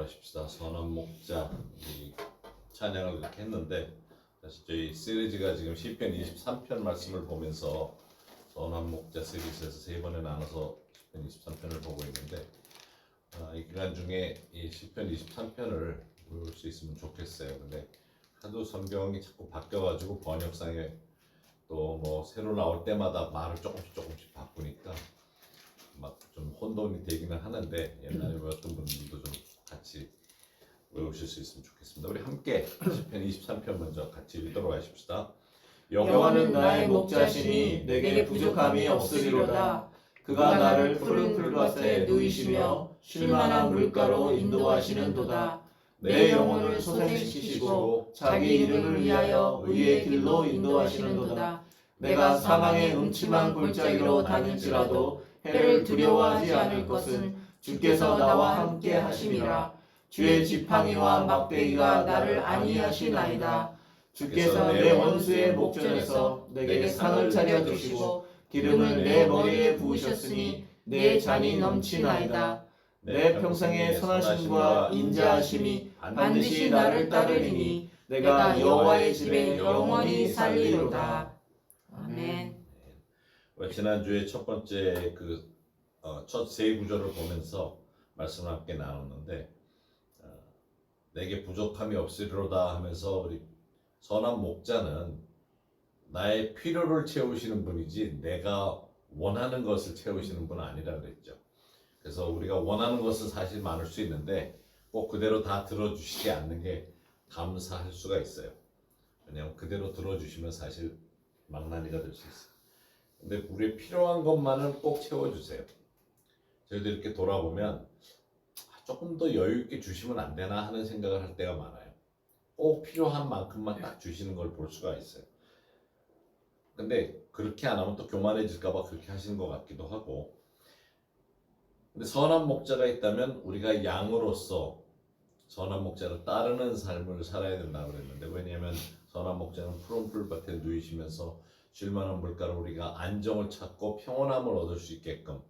하십시다. 선한 목자 이 찬양을 이렇게 했는데, 사실 저희 시리즈가 지금 시편 23편 말씀을 보면서 선한 목자 시리즈에서 세 번에 나눠서 시편 23편을 보고 있는데, 이 기간 중에 이 시편 23편을 배울 수 있으면 좋겠어요. 근데 하도 성경이 자꾸 바뀌어가지고 번역상에 또 뭐 새로 나올 때마다 말을 조금씩 바꾸니까 막 좀 혼돈이 되기는 하는데, 옛날에 외웠던 분들도 좀 같이 외우실 수 있으면 좋겠습니다. 우리 함께 시편 23편 먼저 같이 읽도록 하십시다. 여호와는 나의 목자시니 내게 부족함이 없으리로다. 그가 나를 푸른 풀밭에 누이시며 쉴만한 물가로 인도하시는도다. 내 영혼을 소생시키시고 자기 이름을 위하여 의의 길로 인도하시는도다. 내가 사망의 음침한 골짜기로 다닐지라도 해를 두려워하지 않을 것은 주께서 나와 함께 하심이라. 주의 지팡이와 막대기가 나를 안위하시나이다. 주께서 내 원수의 목전에서 내게 상을 차려주시고 기름을 내 머리에 부으셨으니 내 잔이 넘치나이다. 내 평생의 선하심과 인자하심이 반드시 나를 따르리니 내가 여호와의 집에 영원히 살리로다. 아멘. 지난주에 첫 번째 첫 세 구절을 보면서 말씀을 함께 나눴는데, 내게 부족함이 없으리로다 하면서 우리 선한 목자는 나의 필요를 채우시는 분이지 내가 원하는 것을 채우시는 분은 아니라 그랬죠. 그래서 우리가 원하는 것은 사실 많을 수 있는데 꼭 그대로 다 들어주시지 않는 게 감사할 수가 있어요. 왜냐하면 그대로 들어주시면 사실 망나니가 될 수 있어요. 근데 우리의 필요한 것만은 꼭 채워주세요. 저희도 이렇게 돌아보면 조금 더 여유 있게 주시면 안 되나 하는 생각을 할 때가 많아요. 꼭 필요한 만큼만 딱 주시는 걸 볼 수가 있어요. 근데 그렇게 안 하면 또 교만해질까 봐 그렇게 하시는 것 같기도 하고, 근데 선한 목자가 있다면 우리가 양으로서 선한 목자를 따르는 삶을 살아야 된다고 그랬는데, 왜냐하면 선한 목자는 푸른 풀밭에 누이시면서 쉴만한 물가로 우리가 안정을 찾고 평온함을 얻을 수 있게끔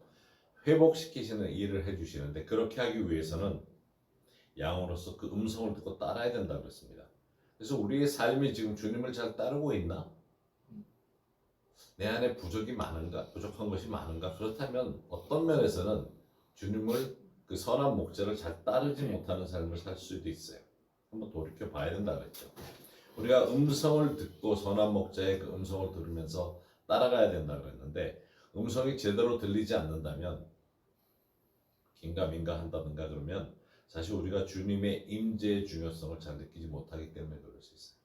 회복시키시는 일을 해주시는데, 그렇게 하기 위해서는 양으로서 그 음성을 듣고 따라야 된다고 그랬습니다. 그래서 우리의 삶이 지금 주님을 잘 따르고 있나? 내 안에 부족이 많은가? 부족한 것이 많은가? 그렇다면 어떤 면에서는 주님을, 그 선한 목자를 잘 따르지 못하는 삶을 살 수도 있어요. 한번 돌이켜 봐야 된다고 했죠. 우리가 음성을 듣고 선한 목자의 그 음성을 들으면서 따라가야 된다고 했는데, 음성이 제대로 들리지 않는다면 긴가민가 한다든가 그러면 사실 우리가 주님의 임재의 중요성을 잘 느끼지 못하기 때문에 그럴 수 있어요.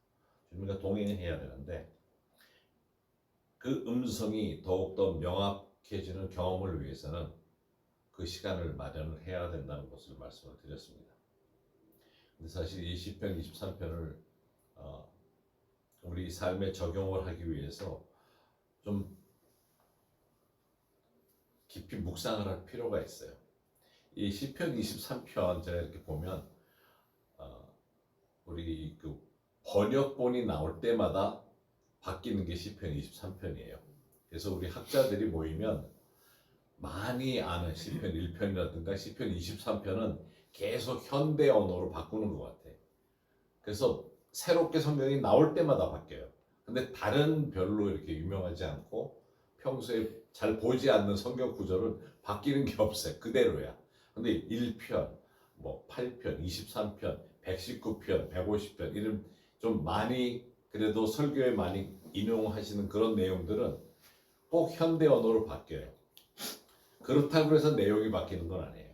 주님과 동행해야 되는데 그 음성이 더욱더 명확해지는 경험을 위해서는 그 시간을 마련을 해야 된다는 것을 말씀을 드렸습니다. 근데 사실 이 시편 23편을 우리 삶에 적용을 하기 위해서 좀 깊이 묵상을 할 필요가 있어요. 이 시편 23편 제가 이렇게 보면 우리 그 번역본이 나올 때마다 바뀌는 게 시편 23편이에요. 그래서 우리 학자들이 모이면 많이 아는 시편 1편이라든가 시편 23편은 계속 현대 언어로 바꾸는 것 같아. 그래서 새롭게 성경이 나올 때마다 바뀌어요. 근데 다른 별로 이렇게 유명하지 않고 평소에 잘 보지 않는 성경 구절은 바뀌는 게 없어요. 그대로야. 근데 1편, 뭐 8편, 23편, 119편, 150편 이런 좀 많이 그래도 설교에 많이 인용하시는 그런 내용들은 꼭 현대 언어로 바뀌어요. 그렇다고 해서 내용이 바뀌는 건 아니에요.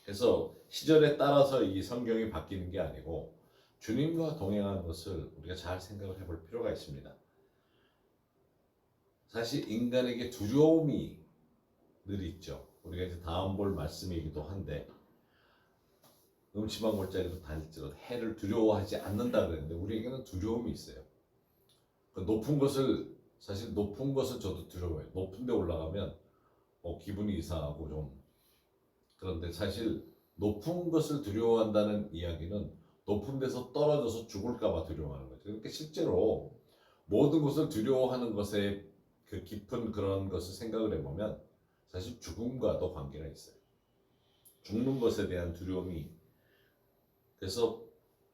그래서 시절에 따라서 이 성경이 바뀌는 게 아니고 주님과 동행하는 것을 우리가 잘 생각을 해볼 필요가 있습니다. 사실 인간에게 두려움이 늘 있죠. 우리가 이제 다음 볼 말씀이기도 한데, 음침한 골짜기로 다닐지라도 해를 두려워하지 않는다 그랬는데 우리에게는 두려움이 있어요. 그 높은 것을, 사실 높은 것을 저도 두려워해요. 높은 데 올라가면 기분이 이상하고 좀, 그런데 사실 높은 것을 두려워한다는 이야기는 높은 데서 떨어져서 죽을까 봐 두려워하는 거죠. 그러니까 실제로 모든 것을 두려워하는 것에 그 깊은 그런 것을 생각을 해보면 사실 죽음과도 관계가 있어요. 죽는 것에 대한 두려움이 그래서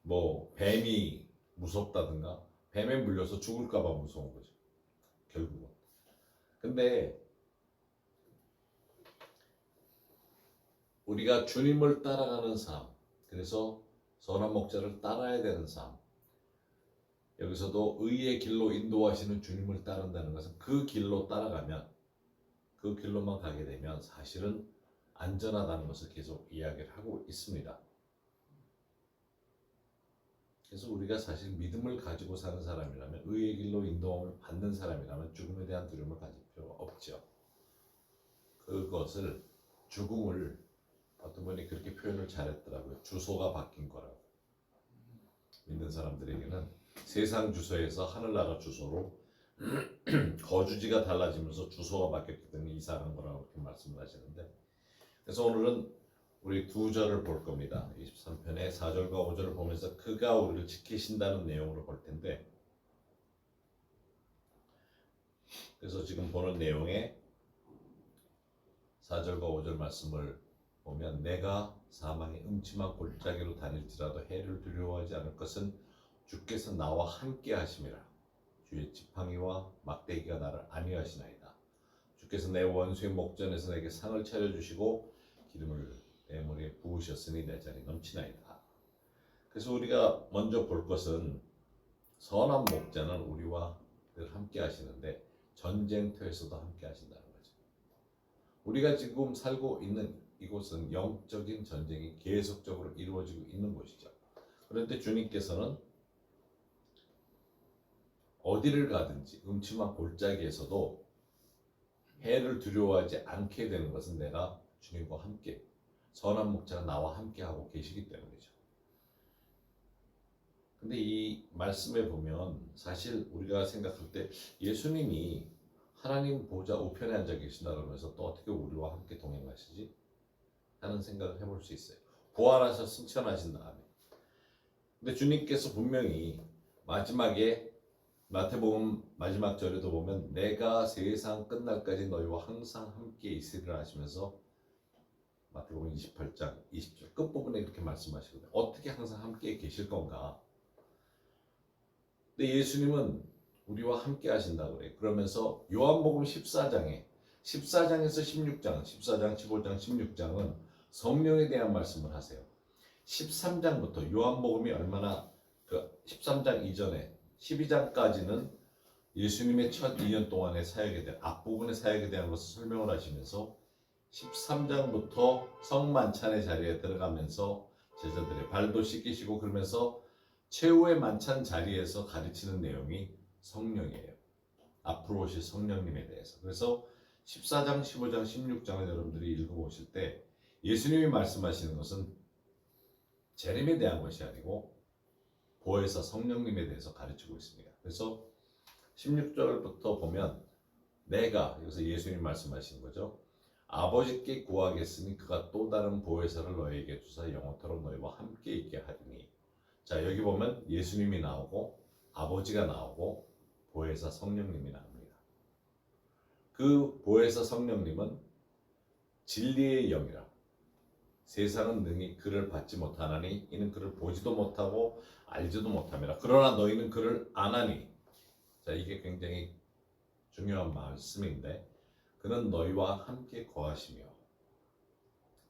뭐 뱀이 무섭다든가 뱀에 물려서 죽을까봐 무서운 거죠. 결국은. 근데 우리가 주님을 따라가는 삶, 그래서 선한 목자를 따라야 되는 삶, 여기서도 의의 길로 인도하시는 주님을 따른다는 것은 그 길로 따라가면, 그 길로만 가게 되면 사실은 안전하다는 것을 계속 이야기를 하고 있습니다. 그래서 우리가 사실 믿음을 가지고 사는 사람이라면, 의의 길로 인도함을 받는 사람이라면 죽음에 대한 두려움을 가질 필요가 없죠. 그것을, 죽음을 어떤 분이 그렇게 표현을 잘했더라고요. 주소가 바뀐 거라고. 믿는 사람들에게는 세상 주소에서 하늘나라 주소로 거주지가 달라지면서 주소가 바뀌었기 때문에 이사한 거라고 그렇게 말씀을 하시는데, 그래서 오늘은 우리 두 절을 볼 겁니다. 23편의 4절과 5절을 보면서 그가 우리를 지키신다는 내용으로 볼 텐데, 그래서 지금 보는 내용의 4절과 5절 말씀을 보면, 내가 사망의 음침한 골짜기로 다닐지라도 해를 두려워하지 않을 것은 주께서 나와 함께 하심이라. 주의 지팡이와 막대기가 나를 안위하시나이다. 주께서 내 원수의 목전에서 내게 상을 차려주시고 기름을 내 머리에 부으셨으니 내 잔이 넘치나이다. 그래서 우리가 먼저 볼 것은, 선한 목자는 우리와 늘 함께 하시는데 전쟁터에서도 함께 하신다는 거죠. 우리가 지금 살고 있는 이곳은 영적인 전쟁이 계속적으로 이루어지고 있는 곳이죠. 그런데 주님께서는 어디를 가든지 음침한 골짜기에서도 해를 두려워하지 않게 되는 것은 내가 주님과 함께, 선한 목자가 나와 함께 하고 계시기 때문이죠. 근데 이 말씀에 보면 사실 우리가 생각할 때 예수님이 하나님 보좌 우편에 앉아 계신다 그러면서 또 어떻게 우리와 함께 동행하시지? 하는 생각을 해볼 수 있어요. 부활하셔 승천하신 다음에. 근데 주님께서 분명히 마지막에 마태복음 마지막 절에도 보면 내가 세상 끝날까지 너희와 항상 함께 있으리라 하시면서 마태복음 28장 20절 끝부분에 이렇게 말씀하시거든요. 어떻게 항상 함께 계실 건가? 근데 예수님은 우리와 함께 하신다고 그래요. 그러면서 요한복음 14장에서 16장, 14장, 15장, 16장은 성령에 대한 말씀을 하세요. 13장부터 요한복음이 얼마나 13장 이전에 12장까지는 예수님의 첫 2년 동안의 사역에 대한 앞부분의 사역에 대한 것을 설명을 하시면서 13장부터 성만찬의 자리에 들어가면서 제자들의 발도 씻기시고 그러면서 최후의 만찬 자리에서 가르치는 내용이 성령이에요. 앞으로 오실 성령님에 대해서. 그래서 14장, 15장, 16장을 여러분들이 읽어보실 때 예수님이 말씀하시는 것은 재림에 대한 것이 아니고 보혜사 성령님에 대해서 가르치고 있습니다. 그래서 16절부터 보면 내가, 여기서 예수님 말씀하시는 거죠. 아버지께 구하겠으니 그가 또 다른 보혜사를 너희에게 주사 영원토록 너희와 함께 있게 하리니. 자, 여기 보면 예수님이 나오고 아버지가 나오고 보혜사 성령님이 나옵니다. 그 보혜사 성령님은 진리의 영이라. 세상은 능히 그를 받지 못하나니 이는 그를 보지도 못하고 알지도 못함이라. 그러나 너희는 그를 아나니. 자, 이게 굉장히 중요한 말씀인데, 그는 너희와 함께 거하시며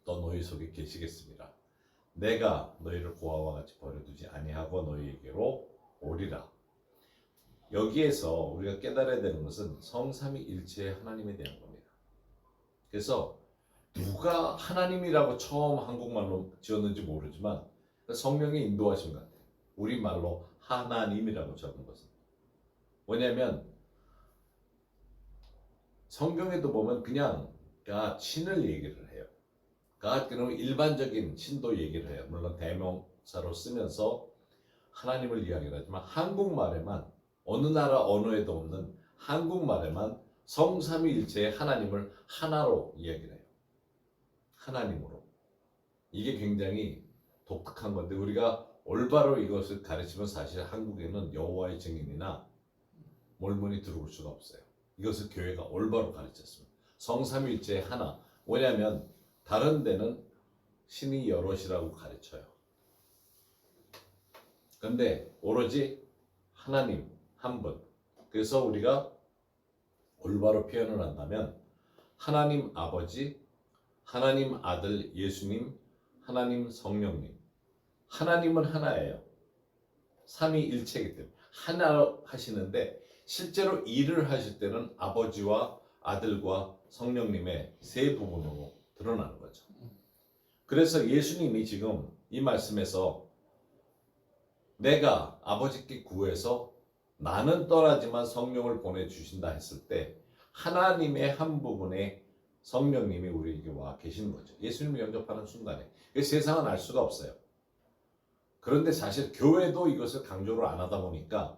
또 너희 속에 계시겠습니다. 내가 너희를 고아와 같이 버려두지 아니하고 너희에게로 오리라. 여기에서 우리가 깨달아야 되는 것은 성삼위일체의 하나님에 대한 겁니다. 그래서 누가 하나님이라고 처음 한국말로 지었는지 모르지만 성령의 인도하심 같아요. 우리말로 하나님이라고 적은 것은. 뭐냐면 성경에도 보면 그냥 신을 얘기를 해요. 그러면 일반적인 신도 얘기를 해요. 물론 대명사로 쓰면서 하나님을 이야기를 하지만 한국말에만, 어느 나라 언어에도 없는 한국말에만 성삼위일체의 하나님을 하나로 이야기를 해요. 하나님으로. 이게 굉장히 독특한 건데 우리가 올바로 이것을 가르치면 사실 한국에는 여호와의 증인이나 몰몬이 들어올 수가 없어요. 이것을 교회가 올바로 가르쳤습니다. 성삼위일체의 하나. 뭐냐면 다른 데는 신이 여럿이라고 가르쳐요. 근데 오로지 하나님 한 분. 그래서 우리가 올바로 표현을 한다면 하나님 아버지, 하나님 아들 예수님, 하나님 성령님. 하나님은 하나예요. 삼위일체이기 때문에 하나 하시는데 실제로 일을 하실 때는 아버지와 아들과 성령님의 세 부분으로 드러나는 거죠. 그래서 예수님이 지금 이 말씀에서 내가 아버지께 구해서 나는 떠나지만 성령을 보내주신다 했을 때 하나님의 한 부분에 성령님이 우리에게 와 계시는 거죠. 예수님을 영접하는 순간에. 세상은 알 수가 없어요. 그런데 사실 교회도 이것을 강조를 안 하다 보니까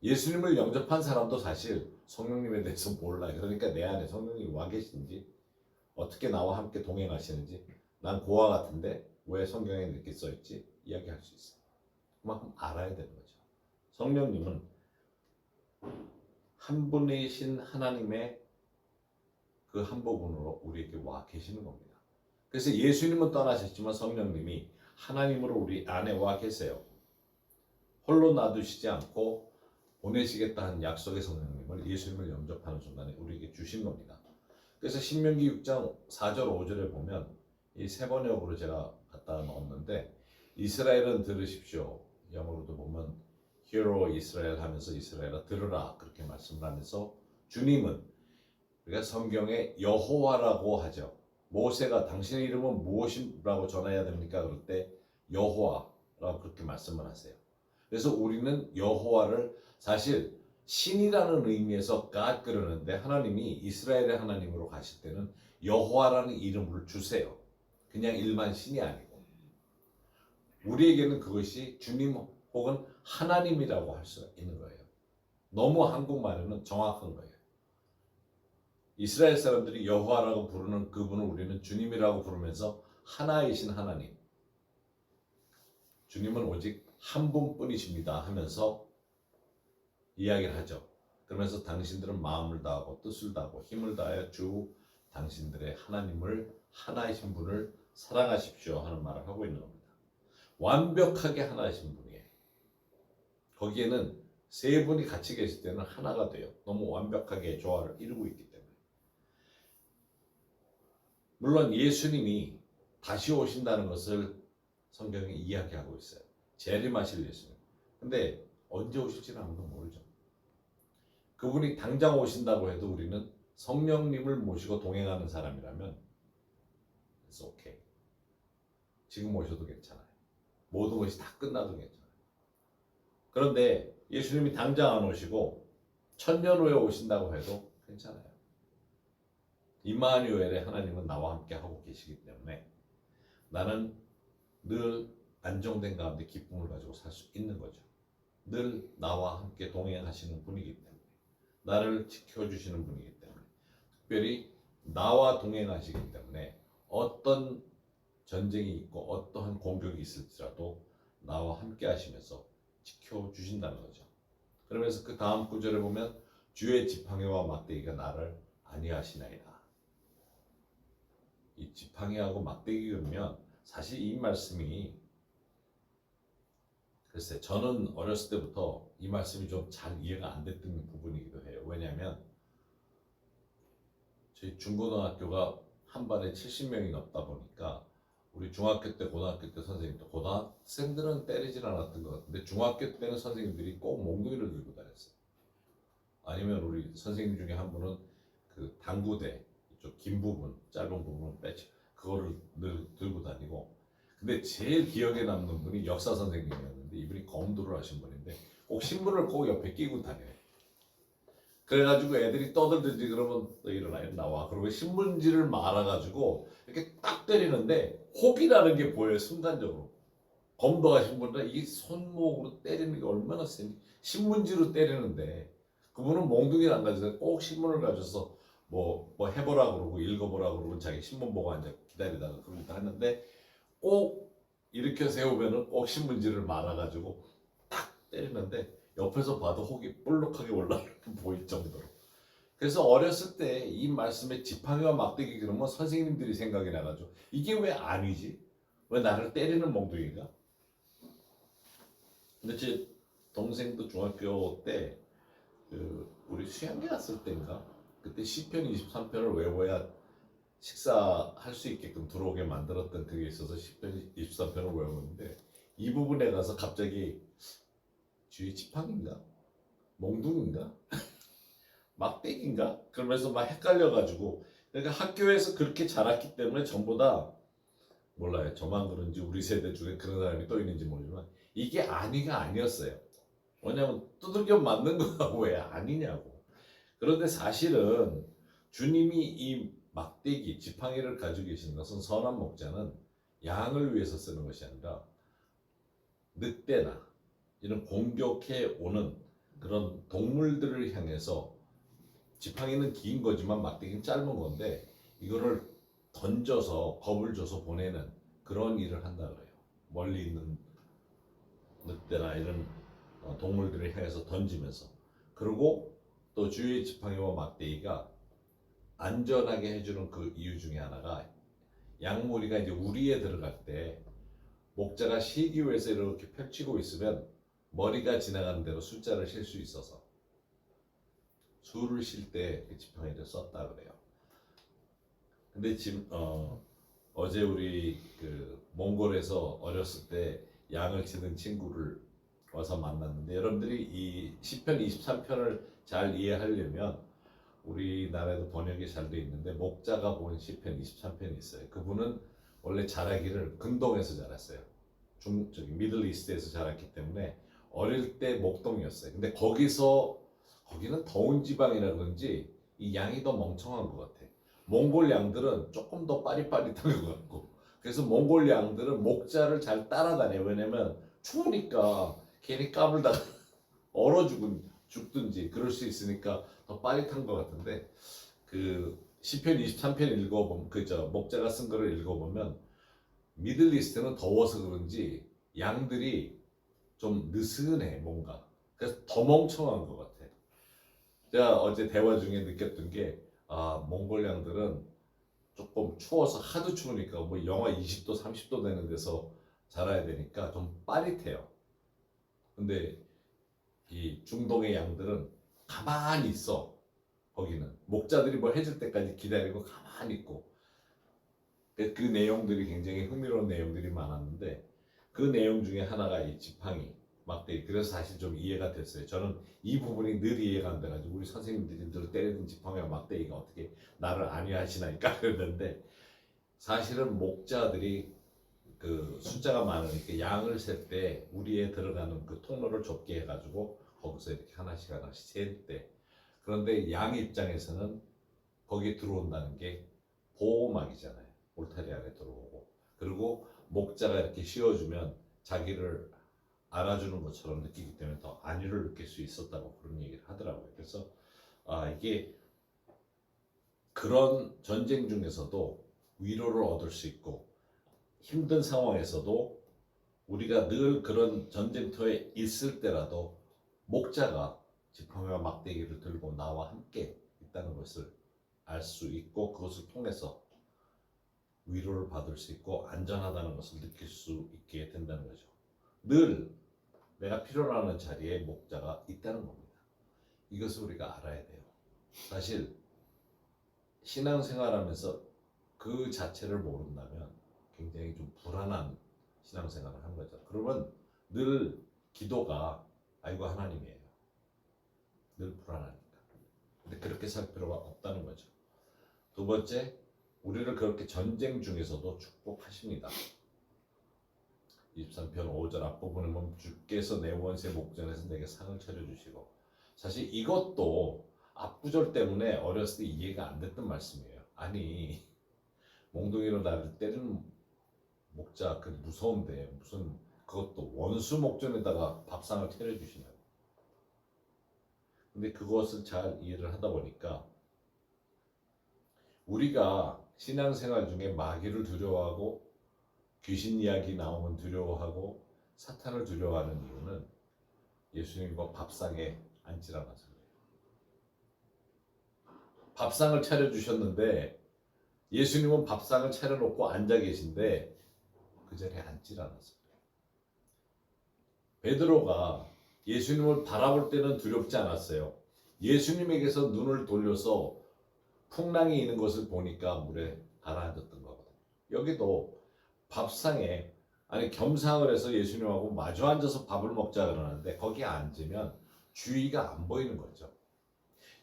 예수님을 영접한 사람도 사실 성령님에 대해서 몰라요. 그러니까 내 안에 성령님이 와 계신지 어떻게 나와 함께 동행하시는지 난 고아 같은데 왜 성경에 이렇게 써있지? 이야기할 수 있어요. 그만큼 알아야 되는 거죠. 성령님은 한 분이신 하나님의 그 한 부분으로 우리에게 와 계시는 겁니다. 그래서 예수님은 떠나셨지만 성령님이 하나님으로 우리 안에 와 계세요. 홀로 놔두시지 않고 보내시겠다 한 약속의 성령님을 예수님을 영접하는 순간에 우리에게 주신 겁니다. 그래서 신명기 6장 4절 5절에 보면 이 세 번역으로 제가 갖다 넣었는데 이스라엘은 들으십시오. 영어로도 보면 Hear O 이스라엘 하면서 이스라엘아 들으라 그렇게 말씀을 하면서 주님은 우리가 성경에 여호와라고 하죠. 모세가 당신의 이름은 무엇이라고 전해야 됩니까? 그럴 때 여호와라고 그렇게 말씀을 하세요. 그래서 우리는 여호와를 사실 신이라는 의미에서 God 그러는데 하나님이 이스라엘의 하나님으로 가실 때는 여호와라는 이름을 주세요. 그냥 일반 신이 아니고 우리에게는 그것이 주님 혹은 하나님이라고 할 수 있는 거예요. 너무 한국말에는 정확한 거예요. 이스라엘 사람들이 여호와라고 부르는 그분을 우리는 주님이라고 부르면서 하나이신 하나님, 주님은 오직 한 분뿐이십니다 하면서 이야기를 하죠. 그러면서 당신들은 마음을 다하고 뜻을 다하고 힘을 다하여 주 당신들의 하나님을 하나이신 분을 사랑하십시오 하는 말을 하고 있는 겁니다. 완벽하게 하나이신 분이에요. 거기에는 세 분이 같이 계실 때는 하나가 돼요. 너무 완벽하게 조화를 이루고 있기 때문에. 물론 예수님이 다시 오신다는 것을 성경에 이야기하고 있어요. 재림하실 예수님. 근데 언제 오실지는 아무도 모르죠. 그분이 당장 오신다고 해도 우리는 성령님을 모시고 동행하는 사람이라면 it's okay. 지금 오셔도 괜찮아요. 모든 것이 다 끝나도 괜찮아요. 그런데 예수님이 당장 안 오시고 1000년 후에 오신다고 해도 괜찮아요. 임마누엘의 하나님은 나와 함께 하고 계시기 때문에 나는 늘 안정된 가운데 기쁨을 가지고 살 수 있는 거죠. 늘 나와 함께 동행하시는 분이기 때문에 나를 지켜주시는 분이기 때문에 특별히 나와 동행하시기 때문에 어떤 전쟁이 있고 어떠한 공격이 있을지라도 나와 함께 하시면서 지켜주신다는 거죠. 그러면서 그 다음 구절에 보면 주의 지팡이와 막대기가 나를 안위하시나이다. 이 지팡이하고 막대기 그러면 사실 이 말씀이 글쎄 저는 어렸을 때부터 이 말씀이 좀 잘 이해가 안 됐던 부분이기도 해요. 왜냐하면 저희 중고등학교가 한 반에 70명이 넘다 보니까 우리 중학교 때 고등학교 때 선생님도 고등학생들은 때리진 않았던 것 같은데 중학교 때는 선생님들이 꼭 몽둥이를 들고 다녔어요. 아니면 우리 선생님 중에 한 분은 그 당구대 이쪽 긴 부분 짧은 부분을 빼치 그거를 늘 들고 다니고 근데 제일 기억에 남는 분이 역사 선생님이었는데 이분이 검도를 하신 분인데 꼭 신문을 꼭 옆에 끼고 다녀요. 그래가지고 애들이 떠들든지 그러면 너 일어나 나와 그러고 신문지를 말아가지고 이렇게 딱 때리는데 혹이라는 게 보여요. 순간적으로 검도하신 분은 이 손목으로 때리는 게 얼마나 세니 신문지로 때리는데 그분은 몽둥이를 안 가져서 꼭 신문을 가져서 뭐 해보라 그러고 읽어보라 그러고 자기 신문 보고 앉아 기다리다가 그러기도 하는데 꼭 일으켜 세우면은 꼭 신문지를 말아가지고 딱 때리는데 옆에서 봐도 혹이 볼록하게 올라오는 보일 정도로. 그래서 어렸을 때 이 말씀에 지팡이와 막대기 그러면 선생님들이 생각이 나가지고 이게 왜 아니지? 왜 나를 때리는 몽둥이가? 근데 제 동생도 중학교 때 우리 수양회 갔을 때인가 그때 시편 23편을 외워야 식사할 수 있게끔 들어오게 만들었던 그게 있어서 시편 23편을 외웠는데 이 부분에 가서 갑자기 주의 지팡인가 몽둥인가 막대기인가 그러면서 막 헷갈려가지고 그러니까 학교에서 그렇게 자랐기 때문에 전부 다 몰라요. 저만 그런지 우리 세대 중에 그런 사람이 또 있는지 모르지만 이게 아니가 아니었어요. 왜냐면 두들겨 맞는 거가 왜 아니냐고. 그런데 사실은 주님이 이 막대기, 지팡이를 가지고 계신 것은 선한 목자는 양을 위해서 쓰는 것이 아니라 늑대나 이런 공격해 오는 그런 동물들을 향해서 지팡이는 긴 거지만 막대기는 짧은 건데 이거를 던져서 겁을 줘서 보내는 그런 일을 한다 그래요. 멀리 있는 늑대나 이런 동물들을 향해서 던지면서 그리고 또 주의 지팡이와 막대기가 안전하게 해주는 그 이유 중에 하나가 양무리가 이제 우리에 들어갈 때 목자가 쉬기 위해서 이렇게 펼치고 있으면 머리가 지나가는 대로 숫자를 실 수 있어서 수를 실 때 그 지팡이를 썼다 그래요. 근데 지금 어제 우리 그 몽골에서 어렸을 때 양을 치는 친구를 와서 만났는데 여러분들이 이 시편 23편을 잘 이해하려면 우리나라에도 번역이 잘 돼 있는데 목자가 본 시편 23편이 있어요. 그분은 원래 자라기를 근동에서 자랐어요. 저기 미들 이스트에서 자랐기 때문에 어릴 때 목동이었어요. 근데 거기는 더운 지방이라 그런지 이 양이 더 멍청한 것 같아. 몽골 양들은 조금 더 빠릿빠릿한 것 같고 그래서 몽골 양들은 목자를 잘 따라다녀요. 왜냐면 추우니까 괜히 까불다가 얼어 죽든지 그럴 수 있으니까 더 빠릿한 것 같은데 그 시편 23편 읽어보면 그저 목자가 쓴 거를 읽어보면 미들 이스트는 더워서 그런지 양들이 좀 느슨해 뭔가 그래서 더 멍청한 것 같아. 제가 어제 대화 중에 느꼈던 게 몽골 양들은 조금 추워서 하도 추우니까 뭐 영하 20도 30도 되는 데서 자라야 되니까 좀 빠릿해요. 근데 이 중동의 양들은 가만히 있어. 거기는 목자들이 뭐 해줄 때까지 기다리고 가만히 있고 그 내용들이 굉장히 흥미로운 내용들이 많았는데 그 내용 중에 하나가 이 지팡이 막대기. 그래서 사실 좀 이해가 됐어요. 저는 이 부분이 늘 이해가 안 돼가지고 우리 선생님들이 늘 때리는 지팡이와 막대기가 어떻게 나를 안위하시나니까 그랬는데 사실은 목자들이 그 숫자가 많으니까 양을 셀 때 우리에 들어가는 그 통로를 좁게 해가지고 거기서 이렇게 하나씩 하나씩 셀 때 그런데 양 입장에서는 거기에 들어온다는 게 보호막이잖아요. 울타리 안에 들어오고 그리고 목자가 이렇게 씌워주면 자기를 알아주는 것처럼 느끼기 때문에 더 안위를 느낄 수 있었다고 그런 얘기를 하더라고요. 그래서 이게 그런 전쟁 중에서도 위로를 얻을 수 있고 힘든 상황에서도 우리가 늘 그런 전쟁터에 있을 때라도 목자가 지팡이와 막대기를 들고 나와 함께 있다는 것을 알 수 있고 그것을 통해서 위로를 받을 수 있고 안전하다는 것을 느낄 수 있게 된다는 거죠. 늘 내가 필요로 하는 자리에 목자가 있다는 겁니다. 이것을 우리가 알아야 돼요. 사실 신앙생활하면서 그 자체를 모른다면 굉장히 좀 불안한 신앙생활을 하는 거죠. 그러면 늘 기도가 아이고 하나님이에요. 늘 불안하니까. 근데 그렇게 살 필요가 없다는 거죠. 두 번째, 우리를 그렇게 전쟁 중에서도 축복하십니다. 23편 5절 앞부분에 보면 주께서 내 원세 목전에서 내게 상을 차려주시고 사실 이것도 앞구절 때문에 어렸을 때 이해가 안 됐던 말씀이에요. 아니 몽둥이로 나를 때리는 목자 그 무서운데 무슨 그것도 원수 목전에다가 밥상을 차려주시냐고. 근데 그것을 잘 이해를 하다 보니까 우리가 신앙생활 중에 마귀를 두려워하고 귀신 이야기 나오면 두려워하고 사탄을 두려워하는 이유는 예수님과 밥상에 앉질 않아서 그래요. 밥상을 차려주셨는데 예수님은 밥상을 차려놓고 앉아 계신데 그 자리에 앉질 않아서 그래요. 베드로가 예수님을 바라볼 때는 두렵지 않았어요. 예수님에게서 눈을 돌려서 풍랑이 있는 것을 보니까 물에 가라앉았던 거거든요. 여기도 밥상에 겸상을 해서 예수님하고 마주 앉아서 밥을 먹자 그러는데 거기에 앉으면 주위가 안 보이는 거죠.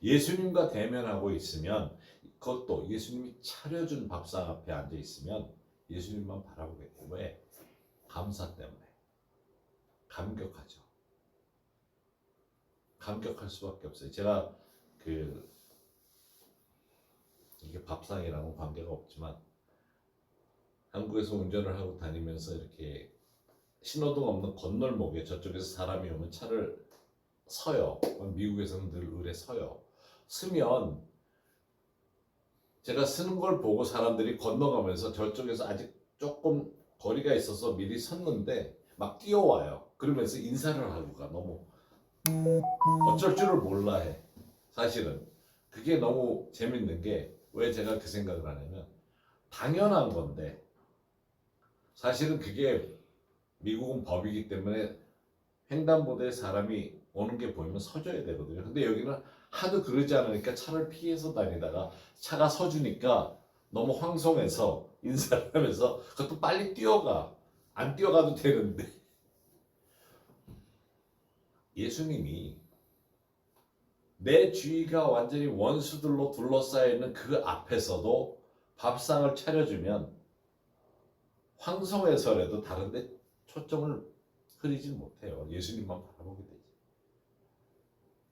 예수님과 대면하고 있으면 그것도 예수님이 차려준 밥상 앞에 앉아 있으면 예수님만 바라보겠고 왜? 감사 때문에 감격하죠. 감격할 수밖에 없어요. 제가 이게 밥상이랑은 관계가 없지만 한국에서 운전을 하고 다니면서 이렇게 신호등 없는 건널목에 저쪽에서 사람이 오면 차를 서요. 미국에서는 늘 의뢰 서요. 쓰면 제가 쓰는 걸 보고 사람들이 건너가면서 저쪽에서 아직 조금 거리가 있어서 미리 섰는데 막 뛰어와요. 그러면서 인사를 하고 가. 너무 어쩔 줄을 몰라 해. 사실은 그게 너무 재밌는 게 왜 제가 그 생각을 하냐면 당연한 건데 사실은 그게 미국은 법이기 때문에 횡단보도에 사람이 오는 게 보이면 서줘야 되거든요. 근데 여기는 하도 그러지 않으니까 차를 피해서 다니다가 차가 서주니까 너무 황송해서 인사를 하면서 그것도 빨리 뛰어가. 안 뛰어가도 되는데 예수님이 내 주위가 완전히 원수들로 둘러싸여 있는 그 앞에서도 밥상을 차려주면 황송해서라도 다른데 초점을 흐리지 못해요. 예수님만 바라보게 되지.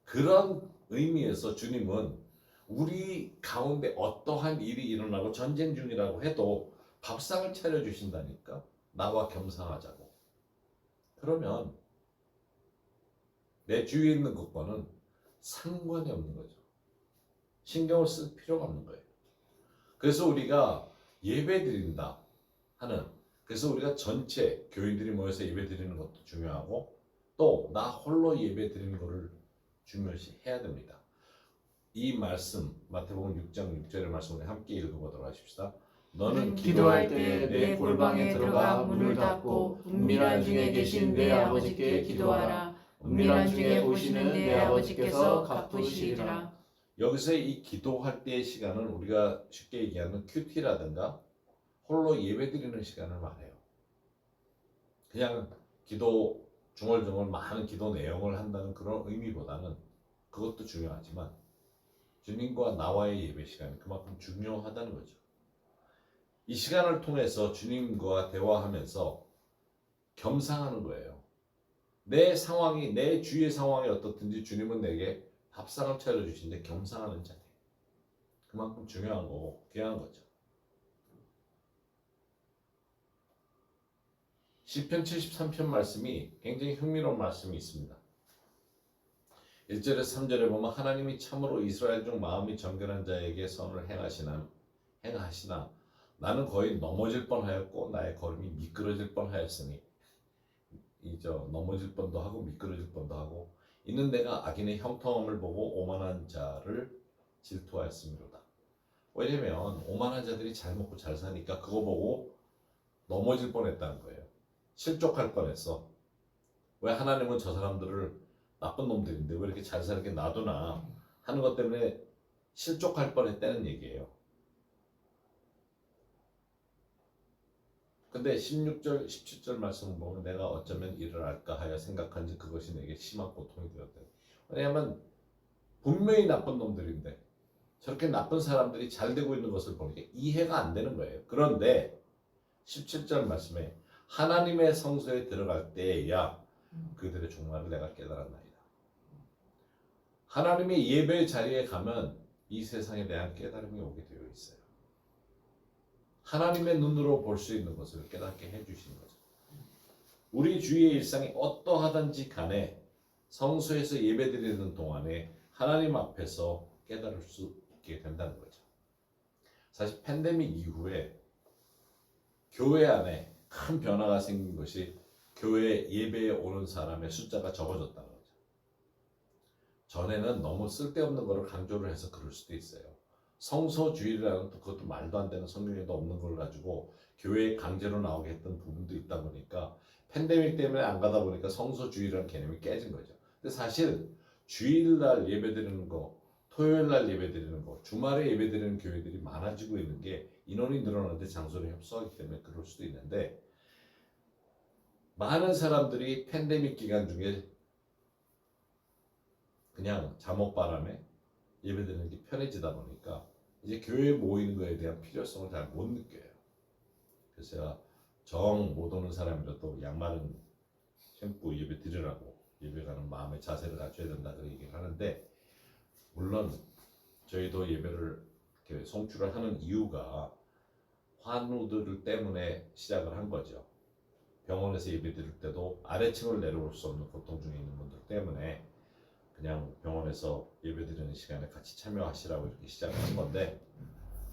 그런 의미에서 주님은 우리 가운데 어떠한 일이 일어나고 전쟁 중이라고 해도 밥상을 차려주신다니까. 나와 겸상하자고. 그러면 내 주위에 있는 것과는 상관이 없는 거죠. 신경을 쓸 필요가 없는 거예요. 그래서 우리가 예배 드린다 하는, 그래서 우리가 전체 교인들이 모여서 예배 드리는 것도 중요하고 또 나 홀로 예배 드리는 것을 중요시 해야 됩니다. 이 말씀 마태복음 6장 6절의 말씀을 함께 읽어보도록 하십시다. 너는 기도할 때 내 골방에 들어가 문을 닫고 은밀한 중에 계신 내 아버지께 기도하라. 은밀한 중에 보시는 내 아버지께서 갚으시리라. 여기서 이 기도할 때의 시간은 우리가 쉽게 얘기하는 큐티라든가 홀로 예배드리는 시간을 말해요. 그냥 기도 중얼중얼 많은 기도 내용을 한다는 그런 의미보다는 그것도 중요하지만 주님과 나와의 예배 시간이 그만큼 중요하다는 거죠. 이 시간을 통해서 주님과 대화하면서 겸상하는 거예요. 내 상황이, 내 주위의 상황이 어떻든지 주님은 내게 밥상을 차려주시는데 겸상하는 자리. 그만큼 중요한 거고 귀한 거죠. 시편 73편 말씀이 굉장히 흥미로운 말씀이 있습니다. 1절에서 3절에 보면 하나님이 참으로 이스라엘 중 마음이 정결한 자에게 선을 행하시나 나는 거의 넘어질 뻔하였고 나의 걸음이 미끄러질 뻔하였으니 넘어질 뻔도 하고 미끄러질 뻔도 하고 이는 내가 악인의 형통함을 보고 오만한 자를 질투하였음이로다. 왜냐면 오만한 자들이 잘 먹고 잘 사니까 그거 보고 넘어질 뻔했다는 거예요. 실족할 뻔했어. 왜 하나님은 저 사람들을 나쁜 놈들인데 왜 이렇게 잘 살게 놔두나 하는 것 때문에 실족할 뻔했다는 얘기예요. 근데 16절, 17절 말씀을 보면 내가 어쩌면 이를 알까 하여 생각한지 그것이 내게 심한 고통이 되었다. 왜냐하면 분명히 나쁜 놈들인데 저렇게 나쁜 사람들이 잘 되고 있는 것을 보니까 이해가 안 되는 거예요. 그런데 17절 말씀에 하나님의 성소에 들어갈 때에야 그들의 종말을 내가 깨달았나이다. 하나님의 예배 자리에 가면 이 세상에 대한 깨달음이 오게 되어 있어요. 하나님의 눈으로 볼 수 있는 것을 깨닫게 해주시는 거죠. 우리 주위의 일상이 어떠하든지 간에 성소에서 예배드리는 동안에 하나님 앞에서 깨달을 수 있게 된다는 거죠. 사실 팬데믹 이후에 교회 안에 큰 변화가 생긴 것이 교회 예배에 오는 사람의 숫자가 적어졌다는 거죠. 전에는 너무 쓸데없는 것을 강조를 해서 그럴 수도 있어요. 성소주의라는 그것도 말도 안 되는 성경에도 없는 걸 가지고 교회에 강제로 나오게 했던 부분도 있다 보니까 팬데믹 때문에 안 가다 보니까 성서 주일이라는 개념이 깨진 거죠. 근데 사실 주일날 예배드리는 거, 토요일날 예배드리는 거, 주말에 예배드리는 교회들이 많아지고 있는 게 인원이 늘어나는데 장소를 협소하기 때문에 그럴 수도 있는데, 많은 사람들이 팬데믹 기간 중에 그냥 잠옷바람에 예배드리는 게 편해지다 보니까 이제 교회에 모이는 거에 대한 필요성을 잘 못 느껴요. 그래서 제가 정 못 오는 사람이라도 양말은 신고 예배 드리라고, 예배 가는 마음의 자세를 갖춰야 된다고 얘기를 하는데, 물론 저희도 예배를 이렇게 송출을 하는 이유가 환우들 때문에 시작을 한 거죠. 병원에서 예배 드릴 때도 아래층을 내려올 수 없는 고통 중에 있는 분들 때문에 그냥 병원에서 예배 드리는 시간에 같이 참여하시라고 이렇게 시작을 한 건데,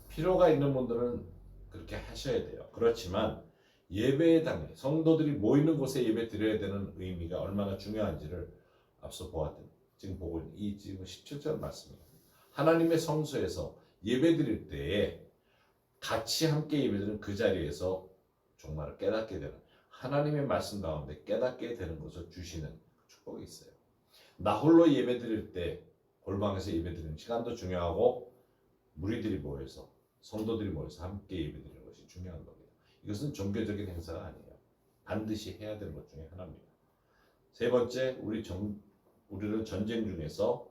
필요가 있는 분들은 그렇게 하셔야 돼요. 그렇지만 예배의 당일, 성도들이 모이는 곳에 예배 드려야 되는 의미가 얼마나 중요한지를 앞서 보았던, 지금 보고 있는 이 지금 17절 말씀입니다. 하나님의 성소에서 예배 드릴 때에 같이 함께 예배드리는 그 자리에서 정말 깨닫게 되는, 하나님의 말씀 가운데 깨닫게 되는 것을 주시는 축복이 있어요. 나 홀로 예배 드릴 때 골방에서 예배 드리는 시간도 중요하고, 무리들이 모여서, 성도들이 모여서 함께 예배 드리는 것이 중요한 겁니다. 이것은 종교적인 행사가 아니에요. 반드시 해야 되는 것 중에 하나입니다. 세 번째, 우리를 전쟁 중에서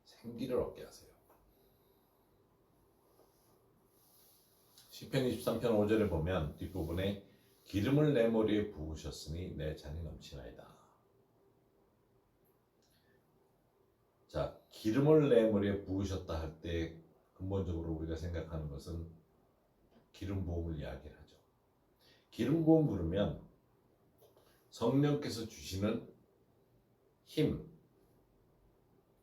생기를 얻게 하세요. 시편 23편 5절에 보면 뒷부분에 기름을 내 머리에 부으셨으니 내 잔이 넘치나이다. 자, 기름을 내 머리에 부으셨다 할 때 근본적으로 우리가 생각하는 것은 기름 부음을 이야기를 하죠. 기름 부음 부르면 성령께서 주시는 힘,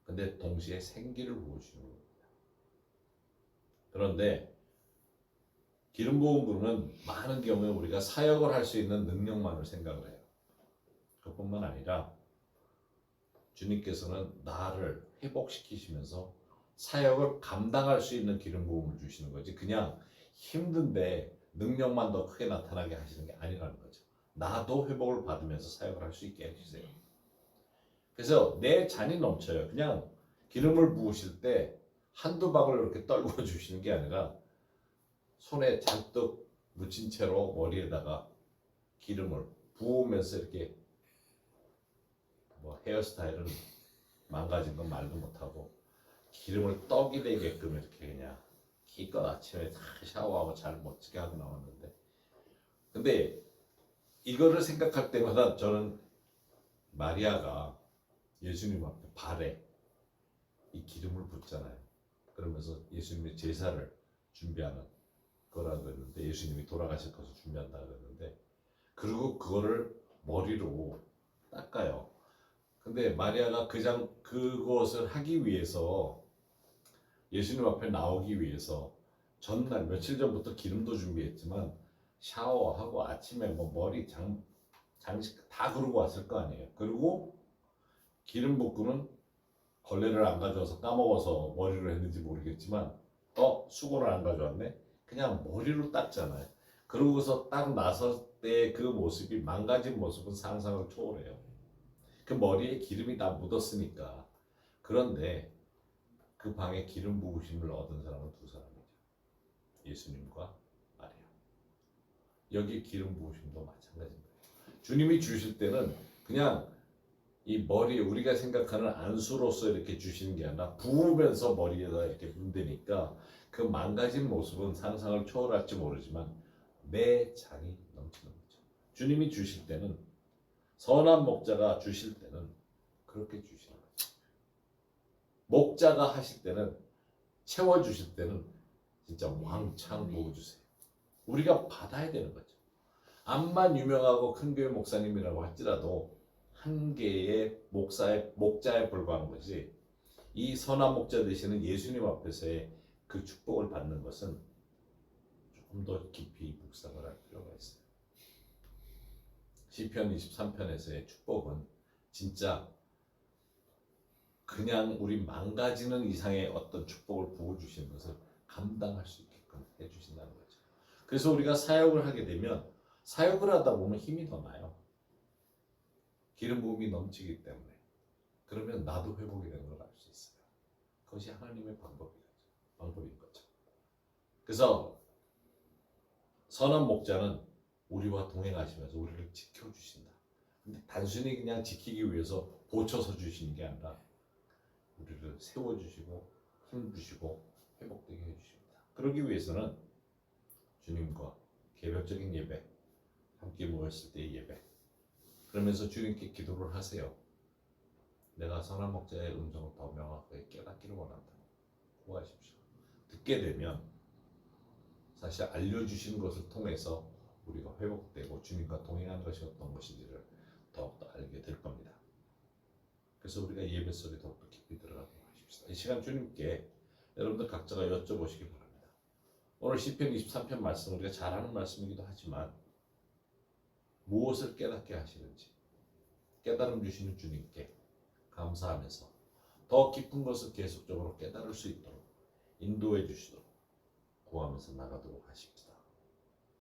근데 동시에 생기를 부으시는 겁니다. 그런데 기름 부음 부르면 많은 경우에 우리가 사역을 할 수 있는 능력만을 생각을 해요. 그뿐만 아니라 주님께서는 나를 회복시키시면서 사역을 감당할 수 있는 기름 부음을 주시는 거지, 그냥 힘든데 능력만 더 크게 나타나게 하시는 게 아니라는 거죠. 나도 회복을 받으면서 사역을 할 수 있게 해주세요. 그래서 내 잔이 넘쳐요. 그냥 기름을 부으실 때 한두 방울 이렇게 떨궈 주시는 게 아니라 손에 잔뜩 묻힌 채로 머리에다가 기름을 부으면서 이렇게, 뭐 헤어스타일은 망가진 건 말도 못하고 기름을 떡이 되게끔 이렇게 그냥 기껏 아침에 다 샤워하고 잘 멋지게 하고 나왔는데, 근데 이거를 생각할 때마다 저는 마리아가 예수님 앞에 발에 이 기름을 붓잖아요. 그러면서 예수님의 제사를 준비하는 거라고 했는데, 예수님이 돌아가실 것을 준비한다 그랬는데, 그리고 그거를 머리로 닦아요. 근데 마리아가 그것을 하기 위해서, 예수님 앞에 나오기 위해서 전날 며칠 전부터 기름도 준비했지만 샤워하고 아침에 뭐 머리 장식 다 그러고 왔을 거 아니에요. 그리고 기름 붓고는 걸레를 안 가져와서 까먹어서 머리로 했는지 모르겠지만 수건을 안 가져왔네? 그냥 머리로 닦잖아요. 그러고서 딱 나설 때 그 모습이, 망가진 모습은 상상을 초월해요. 그 머리에 기름이 다 묻었으니까. 그런데 그 방에 기름 부으심을 얻은 사람은 두 사람이죠. 예수님과 마리아. 여기 기름 부으심도 마찬가지입니다. 주님이 주실 때는 그냥 이 머리에 우리가 생각하는 안수로서 이렇게 주시는 게 아니라 부으면서 머리에다 이렇게 문대니까 그 망가진 모습은 상상을 초월할지 모르지만 내 잔이 넘치는 거죠. 주님이 주실 때는, 선한 목자가 주실 때는 그렇게 주시는 거죠. 목자가 하실 때는, 채워주실 때는 진짜 왕창 부어주세요. 우리가 받아야 되는 거죠. 암만 유명하고 큰 교회 목사님이라고 할지라도 한 개의 목자에 불과한 것이, 이 선한 목자 되시는 예수님 앞에서의 그 축복을 받는 것은 조금 더 깊이 묵상을 할 필요가 있어요. 시편 23편에서의 축복은 진짜 그냥 우리 망가지는 이상의 어떤 축복을 부어주시는 것을 감당할 수 있게끔 해주신다는 거죠. 그래서 우리가 사역을 하게 되면 사역을 하다 보면 힘이 더 나요. 기름 부음이 넘치기 때문에. 그러면 나도 회복이 되는 걸 알 수 있어요. 그것이 하나님의 방법인 거죠. 그래서 선한 목자는 우리와 동행하시면서 우리를 지켜주신다. 근데 단순히 그냥 지키기 위해서 보쳐서 주시는 게 아니라 우리를 세워주시고 힘 주시고 회복되게 해주십니다. 그러기 위해서는 주님과 개별적인 예배, 함께 모였을 때의 예배, 그러면서 주님께 기도를 하세요. 내가 선한 목자의 음성을 더 명확하게 깨닫기를 원한다. 구하십시오. 듣게 되면 사실 알려주시는 것을 통해서 우리가 회복되고 주님과 동행하는 것이 어떤 것인지를 더욱더 알게 될 겁니다. 그래서 우리가 예배 속에 더욱더 깊이 들어가도록 하십시다. 이 시간 주님께 여러분들 각자가 여쭤보시기 바랍니다. 오늘 시편 23편 말씀 우리가 잘 아는 말씀이기도 하지만 무엇을 깨닫게 하시는지 깨달음 주시는 주님께 감사하면서 더 깊은 것을 계속적으로 깨달을 수 있도록 인도해 주시도록 구하면서 나가도록 하십시다.